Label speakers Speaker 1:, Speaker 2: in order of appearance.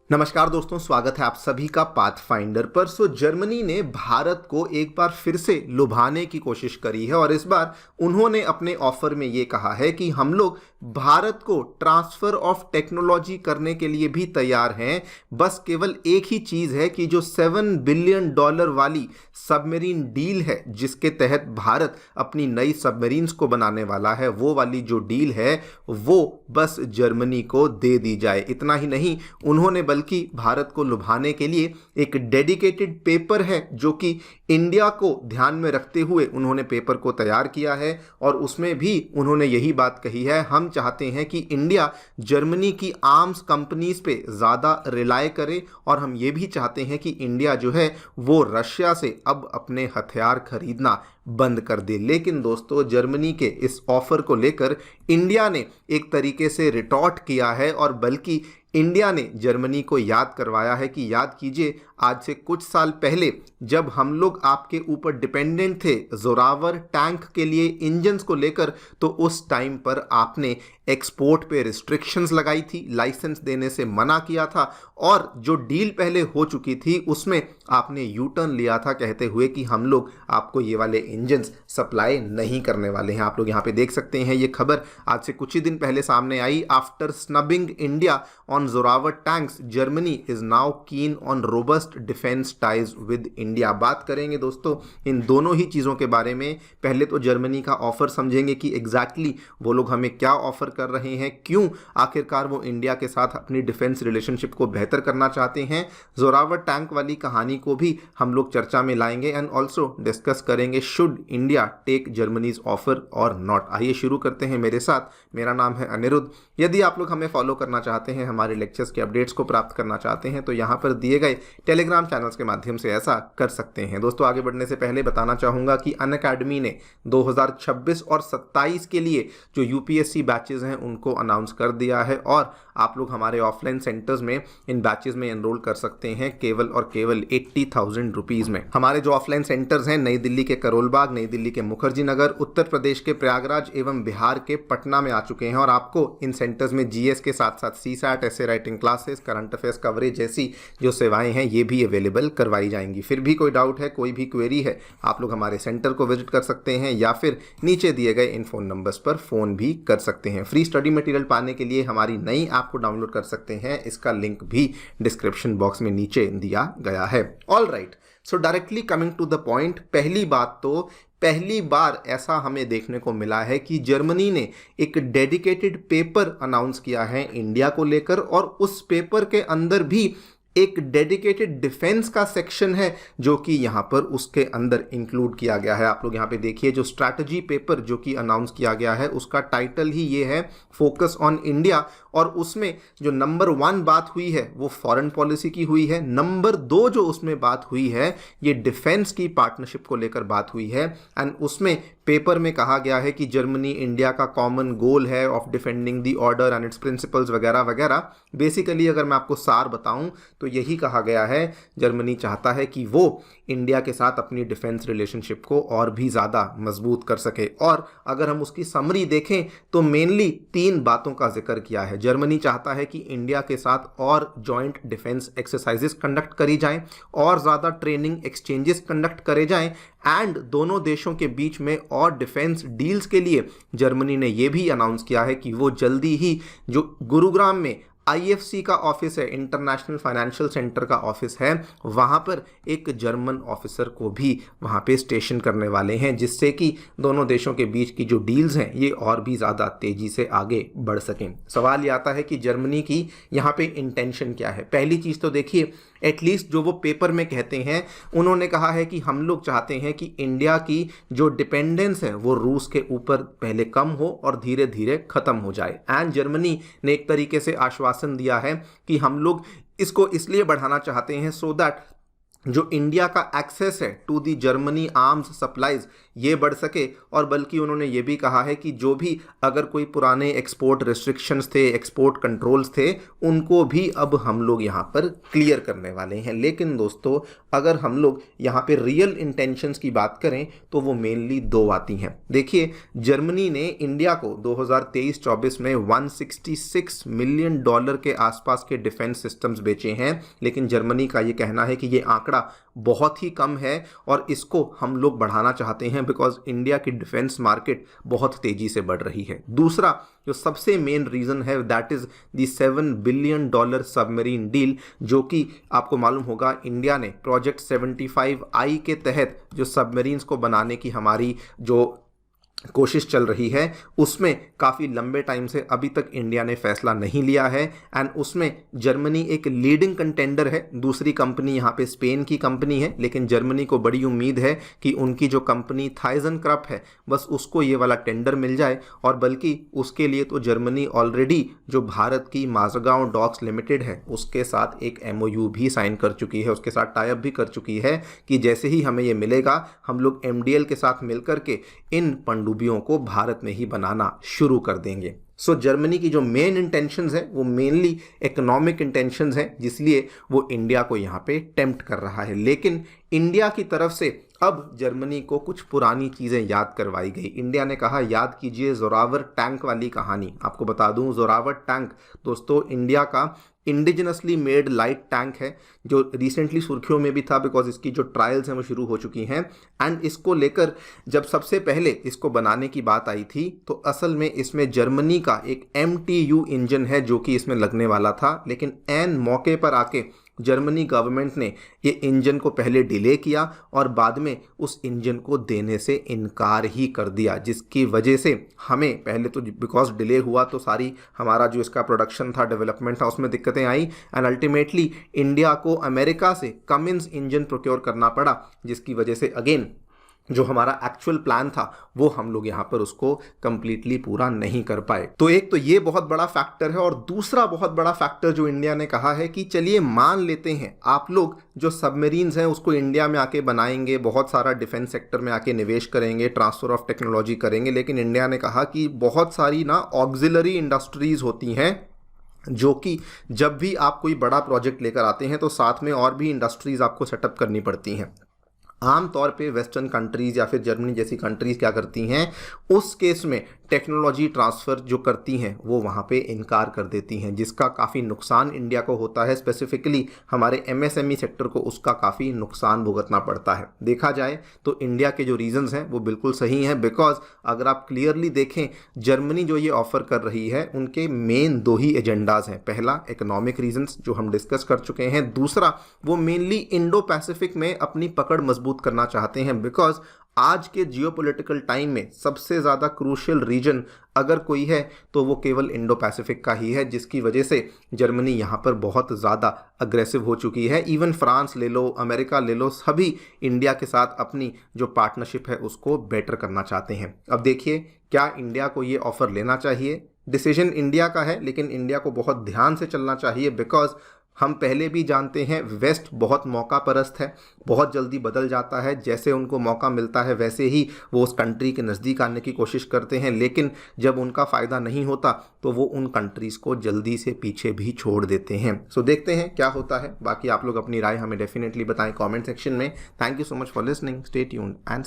Speaker 1: नमस्कार दोस्तों, स्वागत है आप सभी का पाथफाइंडर पर। जर्मनी ने भारत को एक बार फिर से लुभाने की कोशिश करी है और इस बार उन्होंने अपने ऑफर में ये कहा है कि हम लोग भारत को ट्रांसफर ऑफ टेक्नोलॉजी करने के लिए भी तैयार हैं। बस केवल एक ही चीज़ है कि जो $7 बिलियन वाली सबमरीन डील है, जिसके तहत भारत अपनी नई सबमरीन्स को बनाने वाला है, वो वाली जो डील है वो बस जर्मनी को दे दी जाए। इतना ही नहीं, उन्होंने बल्कि भारत को लुभाने के लिए एक डेडिकेटेड पेपर है जो कि इंडिया को ध्यान में रखते हुए उन्होंने पेपर को तैयार किया है और उसमें भी उन्होंने यही बात कही है, हम चाहते हैं कि इंडिया जर्मनी की आर्म्स कंपनीज पे ज़्यादा रिलाय करे और हम ये भी चाहते हैं कि इंडिया जो है वो रशिया से अब अपने हथियार खरीदना बंद कर दे। लेकिन दोस्तों, जर्मनी के इस ऑफर को लेकर इंडिया ने एक तरीके से रिटॉर्ट किया है और बल्कि इंडिया ने जर्मनी को याद करवाया है कि याद कीजिए, आज से कुछ साल पहले जब हम लोग आपके ऊपर डिपेंडेंट थे जोरावर टैंक के लिए इंजन्स को लेकर, तो उस टाइम पर आपने एक्सपोर्ट पे रिस्ट्रिक्शंस लगाई थी, लाइसेंस देने से मना किया था और जो डील पहले हो चुकी थी उसमें आपने यू टर्न लिया था, कहते हुए कि हम लोग आपको ये वाले इंजन्स सप्लाई नहीं करने वाले हैं। आप लोग यहाँ पे देख सकते हैं, ये खबर आज से कुछ ही दिन पहले सामने आई। After snubbing India on Zorawar tanks, Germany is now keen on robust defence ties with India. बात करेंगे दोस्तों इन दोनों ही चीज़ों के बारे में। पहले तो जर्मनी का ऑफर समझेंगे कि एग्जैक्टली वो लोग हमें क्या ऑफर कर रहे हैं, क्यों आखिरकार वो इंडिया के साथ अपनी डिफेंस रिलेशनशिप को बेहतर करना चाहते हैं। जोरावर टैंक वाली कहानी को भी हम लोग चर्चा में लाएंगे एंड ऑल्सो डिस्कस करेंगे should India take Germany's offer और नॉट। आइए शुरू करते हैं मेरे साथ। मेरा नाम है अनिरुद्ध। यदि आप लोग हमें फॉलो करना चाहते हैं, हमारे लेक्चर्स के अपडेट्स को प्राप्त करना चाहते हैं, तो यहाँ पर दिए गए टेलीग्राम चैनल्स के माध्यम से ऐसा कर सकते हैं। दोस्तों, आगे बढ़ने से पहले बताना चाहूँगा कि अनअकैडमी ने 2026 और 27 के लिए जो यूपीएससी बैचेज हैं उनको अनाउंस कर दिया है और आप लोग हमारे ऑफलाइन सेंटर्स में इन बैचेज में एनरोल कर सकते हैं केवल और केवल 80,000 रुपीज़ में। हमारे जो ऑफलाइन सेंटर्स हैं नई दिल्ली के करोलबाग, नई दिल्ली के मुखर्जी नगर, उत्तर प्रदेश के प्रयागराज एवं बिहार के पटना में आ चुके हैं और आपको इन सेंटर्स में जीएस के साथ साथ सीसैट, ऐसे writing classes, current affairs coverage जैसी जो सेवाएं हैं ये भी अवेलेबल करवाई जाएंगी। फिर भी कोई डाउट है, कोई भी क्वेरी है, आप लोग हमारे सेंटर को विजिट कर सकते हैं या फिर नीचे दिए गए इन फोन नंबर्स पर फ़ोन भी कर सकते हैं। फ्री स्टडी मटेरियल पाने के लिए हमारी नई ऐप को डाउनलोड कर सकते हैं, इसका लिंक भी डिस्क्रिप्शन बॉक्स में नीचे दिया गया है। All right, so directly coming to the point, पहली बार ऐसा हमें देखने को मिला है कि जर्मनी ने एक डेडिकेटेड पेपर अनाउंस किया है इंडिया को लेकर और उस पेपर के अंदर भी एक डेडिकेटेड डिफेंस का सेक्शन है जो कि यहाँ पर उसके अंदर इंक्लूड किया गया है। आप लोग यहाँ पे देखिए, जो स्ट्रैटेजी पेपर जो कि अनाउंस किया गया है उसका टाइटल ही ये है, फोकस ऑन इंडिया, और उसमें जो नंबर 1 बात हुई है वो फॉरेन पॉलिसी की हुई है। नंबर 2 जो उसमें बात हुई है ये डिफेंस की पार्टनरशिप को लेकर बात हुई है एंड उसमें पेपर में कहा गया है कि जर्मनी इंडिया का कॉमन गोल है of defending the order and it's principles वगैरह वगैरह। बेसिकली अगर मैं आपको सार बताऊं तो यही कहा गया है, जर्मनी चाहता है कि वो इंडिया के साथ अपनी डिफेंस रिलेशनशिप को और भी ज़्यादा मजबूत कर सके। और अगर हम उसकी समरी देखें तो मेनली 3 बातों का जिक्र किया है। जर्मनी चाहता है कि इंडिया के साथ और जॉइंट डिफेंस एक्सरसाइजेस कंडक्ट करी जाएं और ज़्यादा ट्रेनिंग एक्सचेंजेस कंडक्ट करे जाएं एंड दोनों देशों के बीच में और डिफेंस डील्स के लिए जर्मनी ने यह भी अनाउंस किया है कि वो जल्दी ही जो गुरुग्राम में आईएफसी का ऑफिस है, इंटरनेशनल फाइनेंशियल सेंटर का ऑफिस है, वहाँ पर एक जर्मन ऑफिसर को भी वहाँ पे स्टेशन करने वाले हैं, जिससे कि दोनों देशों के बीच की जो डील्स हैं ये और भी ज़्यादा तेज़ी से आगे बढ़ सकें। सवाल ये आता है कि जर्मनी की यहाँ पे इंटेंशन क्या है। पहली चीज़ तो देखिए, एटलीस्ट जो वो पेपर में कहते हैं, उन्होंने कहा है कि हम लोग चाहते हैं कि इंडिया की जो डिपेंडेंस है वो रूस के ऊपर पहले कम हो और धीरे धीरे ख़त्म हो जाए। एंड जर्मनी ने एक तरीके से आश्वासन दिया है कि हम लोग इसको इसलिए बढ़ाना चाहते हैं सो दैट जो इंडिया का एक्सेस है to the Germany arms supplies ये बढ़ सके, और बल्कि उन्होंने ये भी कहा है कि जो भी अगर कोई पुराने एक्सपोर्ट रिस्ट्रिक्शंस थे, एक्सपोर्ट कंट्रोल्स थे, उनको भी अब हम लोग यहाँ पर क्लियर करने वाले हैं। लेकिन दोस्तों अगर हम लोग यहाँ पे रियल इंटेंशंस की बात करें तो वो मेनली दो आती हैं। देखिए, जर्मनी ने इंडिया को 2023-24 में $166 मिलियन के आसपास के डिफेंस सिस्टम्स बेचे हैं, लेकिन जर्मनी का ये कहना है कि ये आंकड़ा बहुत ही कम है और इसको हम लोग बढ़ाना चाहते हैं बिकॉज इंडिया की डिफेंस मार्केट बहुत तेजी से बढ़ रही है। दूसरा जो सबसे मेन रीजन है that is the $7 billion submarine deal, जो कि आपको मालूम होगा इंडिया ने प्रोजेक्ट 75I के तहत जो सबमरीन्स को बनाने की हमारी जो कोशिश चल रही है उसमें काफ़ी लंबे टाइम से अभी तक इंडिया ने फैसला नहीं लिया है, एंड उसमें जर्मनी एक लीडिंग कंटेंडर है। दूसरी कंपनी यहाँ पे स्पेन की कंपनी है, लेकिन जर्मनी को बड़ी उम्मीद है कि उनकी जो कंपनी थाइजनक्रॉप है बस उसको ये वाला टेंडर मिल जाए, और बल्कि उसके लिए तो जर्मनी ऑलरेडी जो भारत की माजगांव डॉक्स लिमिटेड है उसके साथ एक MOU भी साइन कर चुकी है, उसके साथ टाई अप भी कर चुकी है कि जैसे ही हमें ये मिलेगा हम लोग MDL के साथ मिलकर के इन पनडुब्बियों को भारत में ही बनाना शुरू कर देंगे। सो जर्मनी की जो मेन इंटेंशंस है वो मेनली इकोनॉमिक इंटेंशंस हैं, जिसलिए वो इंडिया को यहाँ पे टेम्प्ट कर रहा है। लेकिन इंडिया की तरफ से अब जर्मनी को कुछ पुरानी चीज़ें याद करवाई गई। इंडिया ने कहा याद कीजिए जोरावर टैंक वाली कहानी। आपको बता दूं जोरावर टैंक दोस्तों इंडिया का इंडिजिनसली मेड लाइट टैंक है, जो रिसेंटली सुर्खियों में भी था बिकॉज इसकी जो ट्रायल्स हैं वो शुरू हो चुकी हैं। एंड इसको लेकर जब सबसे पहले इसको बनाने की बात आई थी तो असल में इसमें जर्मनी का एक MTU इंजन है जो कि इसमें लगने वाला था, लेकिन ऐन मौके पर आके जर्मनी गवर्नमेंट ने ये इंजन को पहले डिले किया और बाद में उस इंजन को देने से इनकार ही कर दिया, जिसकी वजह से हमें पहले तो बिकॉज डिले हुआ तो सारी हमारा जो इसका प्रोडक्शन था, डेवलपमेंट था, उसमें दिक्कतें आई, एंड अल्टीमेटली इंडिया को अमेरिका से कमिंस इंजन प्रोक्योर करना पड़ा, जिसकी वजह से अगेन जो हमारा एक्चुअल प्लान था वो हम लोग यहाँ पर उसको कंप्लीटली पूरा नहीं कर पाए। तो एक तो ये बहुत बड़ा फैक्टर है, और दूसरा बहुत बड़ा फैक्टर जो इंडिया ने कहा है कि चलिए मान लेते हैं आप लोग जो सबमरीन्स हैं उसको इंडिया में आके बनाएंगे, बहुत सारा डिफेंस सेक्टर में आके निवेश करेंगे, ट्रांसफर ऑफ टेक्नोलॉजी करेंगे, लेकिन इंडिया ने कहा कि बहुत सारी ना ऑक्सिलरी इंडस्ट्रीज होती हैं जो कि जब भी आप कोई बड़ा प्रोजेक्ट लेकर आते हैं तो साथ में और भी इंडस्ट्रीज आपको सेटअप करनी पड़ती हैं। आम तौर पे वेस्टर्न कंट्रीज़ या फिर जर्मनी जैसी कंट्रीज़ क्या करती हैं, उस केस में टेक्नोलॉजी ट्रांसफ़र जो करती हैं वो वहाँ पे इनकार कर देती हैं, जिसका काफ़ी नुकसान इंडिया को होता है। स्पेसिफिकली हमारे MSME सेक्टर को उसका काफ़ी नुकसान भुगतना पड़ता है। देखा जाए तो इंडिया के जो रीज़न्स हैं वो बिल्कुल सही हैं, बिकॉज अगर आप क्लियरली देखें जर्मनी जो ये ऑफ़र कर रही है उनके मेन दो ही एजेंडाज़ हैं। पहला इकोनॉमिक रीजन्स जो हम डिस्कस कर चुके हैं, दूसरा वो मेनली इंडो पैसिफिक में अपनी पकड़ मजबूत करना चाहते हैं, बिकॉज आज के जियोपॉलिटिकल टाइम में सबसे ज़्यादा क्रूशियल रीजन अगर कोई है तो वो केवल इंडो पैसिफिक का ही है, जिसकी वजह से जर्मनी यहाँ पर बहुत ज़्यादा अग्रेसिव हो चुकी है। इवन फ्रांस ले लो, अमेरिका ले लो, सभी इंडिया के साथ अपनी जो पार्टनरशिप है उसको बेटर करना चाहते हैं। अब देखिए क्या इंडिया को ये ऑफ़र लेना चाहिए, डिसीजन इंडिया का है, लेकिन इंडिया को बहुत ध्यान से चलना चाहिए, बिकॉज हम पहले भी जानते हैं वेस्ट बहुत मौका परस्त है, बहुत जल्दी बदल जाता है, जैसे उनको मौका मिलता है वैसे ही वो उस कंट्री के नज़दीक आने की कोशिश करते हैं, लेकिन जब उनका फ़ायदा नहीं होता तो वो उन कंट्रीज़ को जल्दी से पीछे भी छोड़ देते हैं। सो देखते हैं क्या होता है। बाकी आप लोग अपनी राय हमें डेफिनेटली बताएं कमेंट सेक्शन में। Thank you so much for listening, stay tuned and